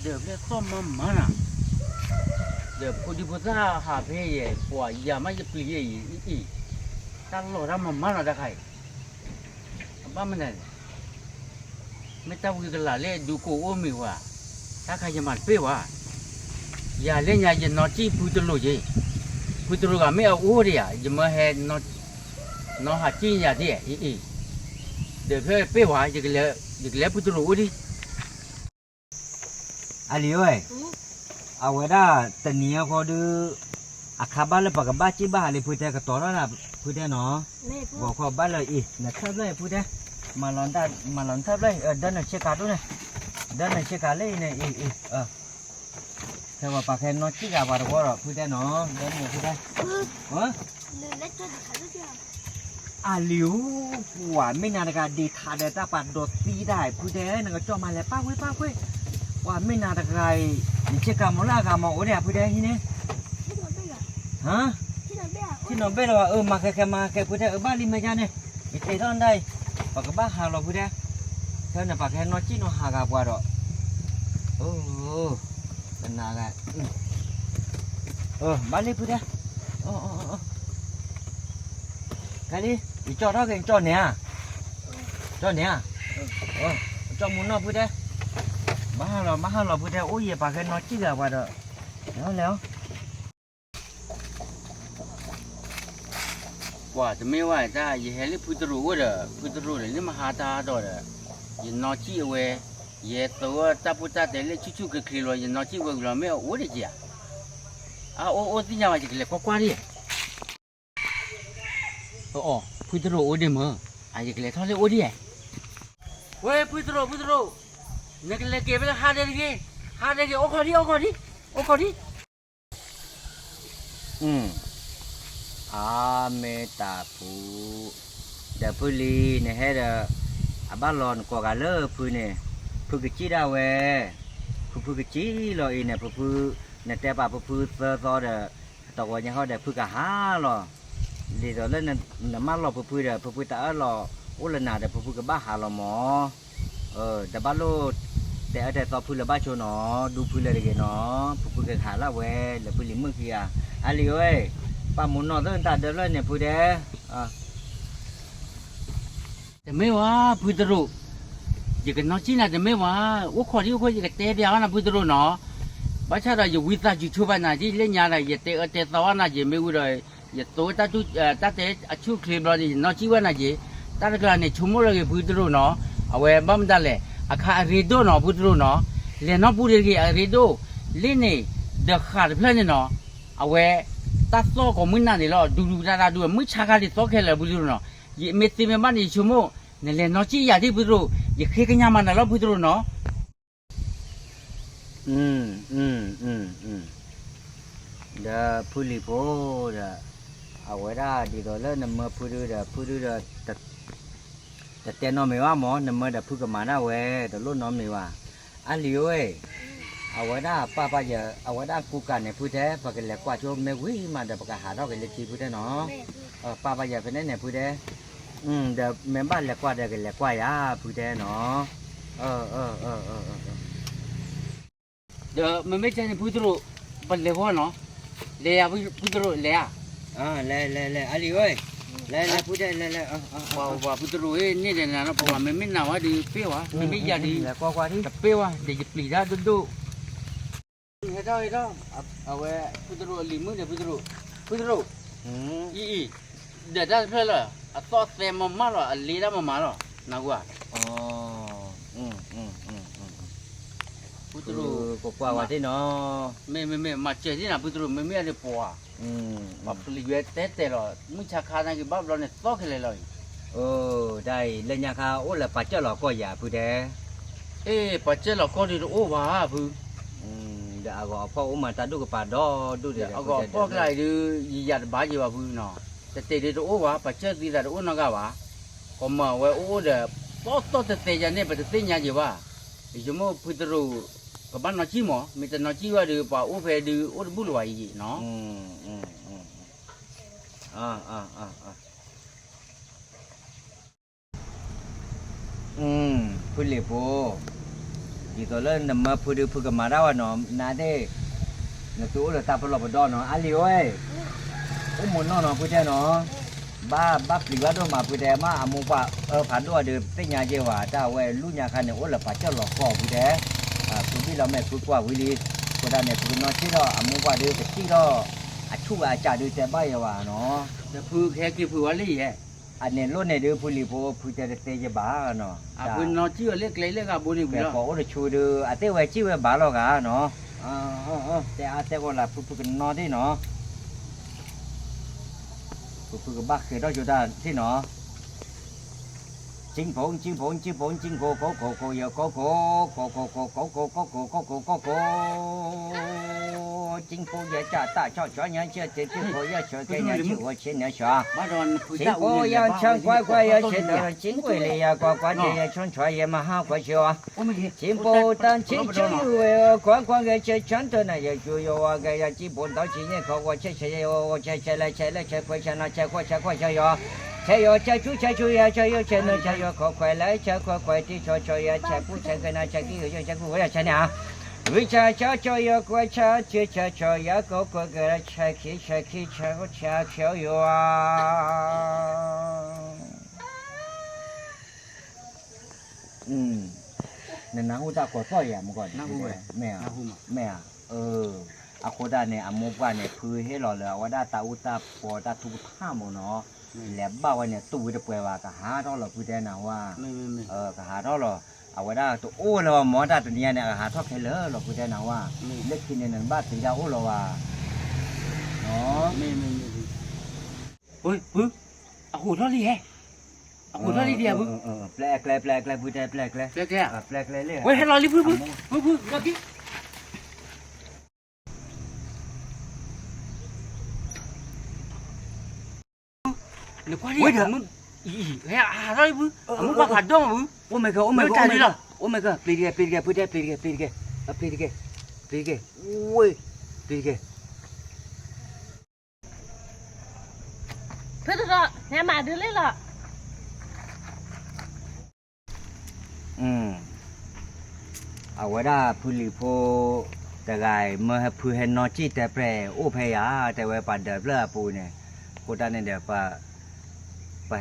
เดี๋ยวเรียกซ้อมมาน่ะเดี๋ยวพอดีพอซาหาเพย์กว่าอย่ามาจะปลีอีตั้งโลดมาน่ะได้ใครบ้ามันไหนไม่ต้องวิกลาเล่ดูโก้โอมิวะถ้าใครจะมาเป้วะอย่าเล่นอย่าจะนอนจีพูดตลอดเย่พูดตลอดก็ไม่เอาโอ้ดิอ่ะจะมาเห็นนอนหาจีอย่าดิเดี๋ยวเพื่อเป้วะจะเกลี่ยพูดตลอดดิAli oi. Awada tania ko du akaba le pagaba chi ba le pute ka to na pute no. Wo ko ba le I na thab le pute. Malon thab le dan na che ka du ne. Dan na che ka le ne I. Thế mà bà khen nó chỉ là bà đâu rồi pute no. Dan ni pute. Hả? À liu quả mình là cái đi thà để ta bắt đột phi đại pute nó cho mà le pa quê. Wah, mina tak kai, cek kamu lah kamu udah apa dah ini? Hah? Cina bela, makai punya balik macam ni. Itu dah andai, pakai bahar lo punya. Kerana pakai nasi no harga berapa? Oh, benar kan? Balik punya. Kali, icok dah ke icok ni ah? Icok ni ah? Icok mana punya? Mahal lo punya oh iya pakai nasi gak padaแล้วว่าจะไม่ว่าจะยังเห็นพูดรู้เลยนี่มาหาตาตัวเลยยังนอจีเวยังตัวตาพูดตาแต่เล็กชุกๆคือเลยยังนอจีเวเราไม่เอาโอ้ดิจ้ะโอ้ที่ยังว่าจะเล็กกว่าดิพูดรู้โอ้ดิมั้งจะเล็กเท่าไหร่โอ้ดิเว้ยพูดรู้นักเล็กเก็บไปแล้วหาได้กี่โอ้ขอดิอาเมตาพูเดพูลีเนี่ยให้เดบ้านหลอนกว่ากันเลยพูเนี่ยพูกจีดาวเวพูกจีลอยเนี่ยพูเนี่ยแต่ป่าพูซอเดตัววันยังเขาเดพูกหาหรอเดี๋ยวเล่นเนี่ยมาหลอพูเดพูตาหลอโอ้ละนาเดพูกบ้าหาหรอหมอแต่บ้านโลแต่ต่อพูละบ้าโชว์หนอดูพูละเด็กหนอพูกหาละเวแล้วพูลิมือขี้อะไรเว้ยป้าหมุนนอนตั้งแต่เดินเลยเนี่ยพูดเด้แต่ไม่ว่าพูดรู้อย่างกันน้องจีน่ะแต่ไม่ว่าว่าขอที่ว่าอย่างกันเตะเดียวนะพูดรู้เนาะบ้านชาเราอยู่วิทย์จู่ๆไปไหนที่เล่นยาอะไรอย่าเตะสวรรค์นะอย่าไม่รู้เลยอย่าโตตาเตะชูคลิปเราดิน้องจีว่านะจีตาเด็กเราเนี่ยชั่วโมงละกี่พูดรู้เนาะเอาไว้บ้านได้เลยอาคาเรโดเนาะพูดรู้เนาะเล่นน้องพูดเรื่องเรโดเล่นเนี่ยเด็กขาดเพื่อนเนาะเอาไว้ตาโซ่ของมึงนั่นนี่ล่ะดูดูมึงชาการที่โซ่แค่เลยพูดรู้เนาะยี่เมติเมมันนี่ชั่วโมงเนี่ยเลยน้องจีอยากที่พูดรู้ยี่เคยกันยามันน่ะล่ะพูดรู้เนาะเดี๋ยวพูดลิโป้เดี๋ยวเอาไว้ได้ดีต่อเลยน้ำมือพูดรู้แต่เต้นน้องไม่ว่าหมอน้ำมือเดี๋ยวพูดกับมาได้เว้ยแต่รุ่นน้องไม่ว่าอันเหลียวเว้ยเอาไว้ได้ป้าอย่าเอาไว้ได้กูกันเนี่ยพูดแท้ปากกันแหลกกว่าช่วงไม่วิ่งมาเดี๋ยวปากกาหาเรากันเลยทีพูดแท้เนาะป้าอย่าเป็นเนี่ยพูดแท้เดี๋ยวแม่บ้านแหลกกว่าเดี๋ยวกันแหลกกว่าย่าพูดแท้เนาะเดี๋ยวมันไม่ใช่พูดรู้เป็นเลี้ยวเนาะเลี้ยพูดรู้เลี้ยเลี้ยอะไรเว้ยเลี้ยพูดแท้เลี้ยว่าพูดรู้นี่เดี๋ยวนะเพราะว่ามันไม่หนาวดีเปรี้ยวมันไม่ยาดีกว่าดีเปรี้ยวเดี๋ยวจะปลีได้ดูItu, awak putera lima dia putera. Dah pula. Atau saya mama lah, lila mama lah, nak gua. Putera. Kau awak ni no. Macam ni nak putera, me ada puah. Bapa lihat tete lah, muncak kanan ke bapa ni sok lelai. Dah, lenyap kau, lah pacar lah kau ya putera. Pacar lah kau ni, wah pu. Dah agak apa umar tadu kepada tu dia. Agak apa kelai dia yat baju apa no. Tete dia tu wah pacar dia tu nak apa? Koma wah dah foto tete jane pada tenya je wah. Cuma putera kapan nak cimo, minta nak ciwa dia pa upe dia bulu aje no. Boleh po. di to le na ma phu de phu ka ma da wa no na de na tu le ta plo ba do no ali oi o mo no no phu de no ba pli wa do ma phu de ma amu pa phan do de pe nya je wa ta we lu nya kha ne o le pa cha lo ko phu de phu bi la me phu kwa wi li ko da ne phu no chi do amu pa de ke chi do a chu a cha de te ba ya wa no จะพูดแค่กี่พูดว่าลี่แฮะ อันนี้รุ่นเนี่ยเดี๋ยวพูลิโพพูจะเตะบ้าเนาะ อ่ะพูดนอชื่อเล็กเล็กอ่ะบุญนี่ แต่ บุญ พอเราชูดูอาเตะไว้ชื่อไว้บ้าหรอกอ่ะเนาะแต่อาเตะก็ละพูกันนอที่เนาะพูกันบ้าคือเราอยู่ด้านที่เนาะจิงผงจิงผงจิงผงจิงโกโกโกโกยโกโกโกโกโกโกโกโกโกโกโกโกโกจิงโกยจ่าตาชอบชอบยังเชื่อจิงโกยเชื่อแกยังเชื่อว่าเชื่อเนี่ยชัว บ้านเราพูด จิง เจ้า โกยังช่างควายควายยังเชื่อจิงโกเลยยังกว่ากว่าเนี่ยช่างช่วยยังมาหาควายชัว โอ้ไม่เห็น จิงโกตั้งจิงจิงอยู่กว่ากว่าก็เชื่อฉันตัวนั้นยังอยู่อยู่ว่าก็ยังจิงโกตั้งจิงเนี่ยเขาว่าเชื่อเชื่อว่าเชื่อเชื่อเลยเชื่อเลยเชื่อควายเชื่อนะเชื่อควายเชื่อควายเชื่อเชื่อเชื่อชูเชื่อชูyaเชื่อเชื่อนะเชื่อขอควายเลยเชื่อควายควายที่ช่วยช่วยเชื่อผู้เชื่อกันนะเชื่อกี่เชื่อผู้ว่าเชื่อเนี่ยวิชาเชื่อเชื่อควายเชื่อเชื่อเชื่อเชื่อก็ควายก็เชื่อขี้เชื่อขี้เชื่อก็เชื่อเชื่ออยู่นั่นนะอุตส่าห์ขอต่อยมันก่อนแม่แม่อาโคดาเนี่ยอามุกว่าเนี่ยพื้นให้หล่อเลยว่าได้ตาอุตาปอตาทุกท่าหมดเนาะแหลมบ้าวันเนี่ยตู้จะเปล่าก็หาท่อหล่อพื้นได้นะว่าก็หาท่อหล่อเอาว่าได้ตัวโอ้เราหมอได้ตัวนี้เนี่ยหาท่อแค่เลอหล่อพื้นได้นะว่าเล็กกินเนี่ยบ้าตีดาวโอ้เราว่าเนาะ ไม่เฮ้ยปึ๊บอ่ะหูทอดลี่แฮะอ่ะหูทอดลี่เดียวปึ๊บ แปลกพื้นได้แปลกเลยเลย เฮ้ยให้รอรีบปึ๊บรอกี้เดี๋ยวก่อนดิมึงอีเฮ้ยอะไรปึ๊บมึงมาผัดดองปึ๊บ โอ้ my god โอ้ my god โอ้ my god ปีกพื้นได้พื้นได้โอ้ยปีก เพื่อนเราเนี่ยมาดูเลยเหรอเอาว่าได้พูลิโพแต่ไงเมื่อพูเห็นนอจีแต่แปรโอ้พยาแต่ว่าปัดเดือดเลือปูเนี่ยโคตรเนี่ยเดี๋ยวปะ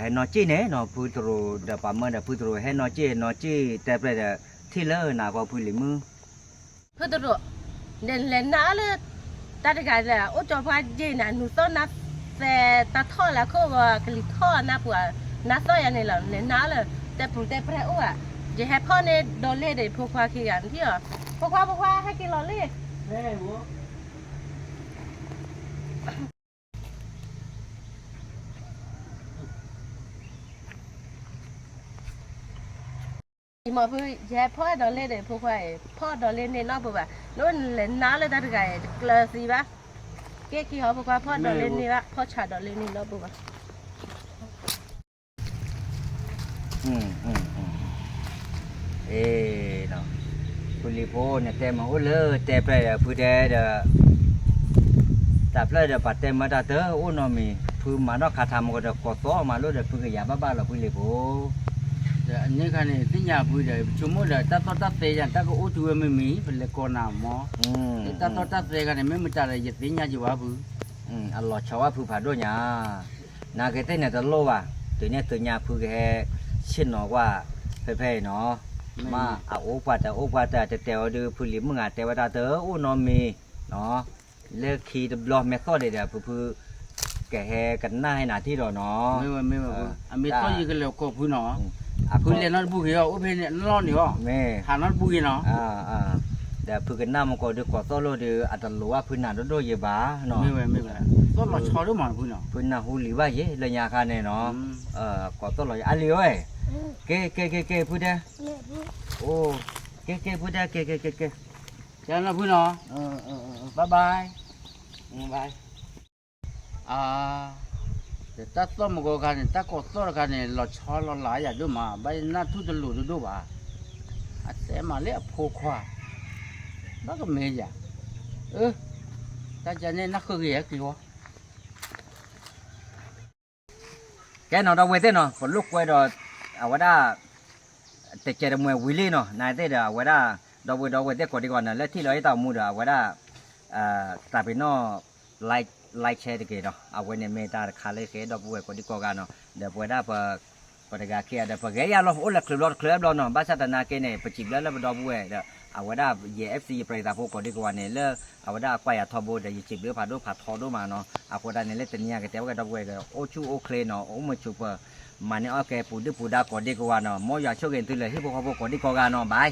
เห็นนอจีเนี่ยนอพูตรูเดี๋ยวปะเมื่อเดี๋ยวพูตรูเห็นนอจีแต่แปรเดี๋ยวที่เลิศหนาก็พูลิมือ เพื่อนเราเดินเล่นน้าเลยตัดกันเลยโอ้จอฟ้าเจน่ะหนูต้นนับแต่ตาท่อแล้วเขาว่ากลิท่อนับว่านับต้อยอันนี้เหรอเล่นน้าเลยแต่ผมแต่แปรโอ้อะจะให้พ่อเนี่ยโดนเล่เดี๋ยวพวกว่าขี้กันที่เหรอพวกว่าให้กินหล่อเล่ เฮ้ยวัว mà bây giờพ่อ đòi lên để phụ khoaiพ่อ đòi lên nên nó bự bà nó lên nó lên ta được cái là gì ba cái kia họ phụ khoaiพ่อ đòi lên đi baพ่อ trả đòi lên đi nó bự bà เนาะพูลิโพเนี่ยแต่มาโอ้เลิศแต่แปรพูดแต่เดี๋ยวแต่แปรเดี๋ยวปัดแต่มาตาเตอโอ้นอมีพูมาเนาะคาทำก็เดี๋ยวกอดต่อมาลุ้นเดี๋ยวพูดกับยาบ้าๆเราพูลิโพ แต่อันนี้คันนี้ที่ยาพูดเลยชั่วโมงเดียวตัดเตะยันตัดก็อู้ตัวไม่มีเป็นเลยก่อนหน้าหมอตัดเตะกันเนี่ยไม่มาจ่ายยัดที่ยาจีวะพูอัลลอฮ์ชาวพูผาด้วยเนี่ยนาเกต้เนี่ยตลอดว่ะตัวเนี่ยตัวเนี่ยพูแค่ชินเนาะว่าเพ่ๆเนาะมาเอาโอกว่าแต่เดี๋ยวดูพูลิมึงอ่ะแต่ว่าตาเตออู้นอมีเนาะเลิกขี่ดับล้อแม่ก็เดี๋ยวพูแกแฮกันหน้าให้หน้าที่เราเนาะ ไม่ว่าอันไม่ต้องยืนกันแล้วก็พูดเนาะพูดเรียนนั่นพูดเหรอโอ้เพนเนี่ยร้อนอยู่อ่ะหานั่นพูดเนาะเดี๋ยวพูดกันหน้ามันก็ดูกว่าต้นเราดูอัตโลว่าพูดหน้าโดยเยบ้าเนาะไม่ต้นเราชอบด้วยมันพูดเนาะพูดหน้าหูหรือว่าเย่เลยยาคาเนี่ยเนาะกว่าต้นเราอันเลี้ยวเก๋พูดได้โอ้เก๋พูดได้เก๋เจ้าเราพูดเนาะบายแต่ตัดต้นมันก็กันตัดก็ต้นกันเนี่ยเราชอบเราหลายอย่างด้วยมาใบหน้าทุกตลุด้วยว่าแต่มาเลี้ยโพควาแล้วก็เมียแต่จะเนี่ยนักคือเหี้ยกี่วะ แกนอนเราเวทีเนาะฝนลุกไว้ดอเอาว่าได้แต่เจอมวยวิลลี่เนาะนายเต้เดี๋ยวว่าได้ ดอกเวแต่ก่อนดีก่อนนะและที่เราให้ต่อมูดอ่ะว่าได้ตาเป็นนอไลค์แชร์ตะเกียเนาะเอาไว้ในเมตาคาเลเคดอกบัวก่อนดีก่อนเนาะเดี๋ยวว่าได้ปะกาเกียเดี๋ยวพอแกยาเราโอ้ละคลิปเราเนาะบ้านสัตนาเกเนี่ยปจิบแล้วดอกบัวเดี๋ยวเอาไว้ได้เยฟซีปริตาพวกก่อนดีก่อนเนี่ยเลิกเอาไว้ได้ควายทอโบเดี๋ยวจิบเรือผ่าดูผ่าทอดูมาเนาะเอาไว้ได้เนี่ยเล่นตัวเนี้ยก็แต่ว่าดอกบัวก็โอชูโอเคเนาะโอ้มาชูเปอร์มันเนี่ยโอเคปูดาก่อนดีก่อนเนาะมออยากโชว์กันตัวเลยที่พวกเขาก่อนดีก่อนเนาะบาย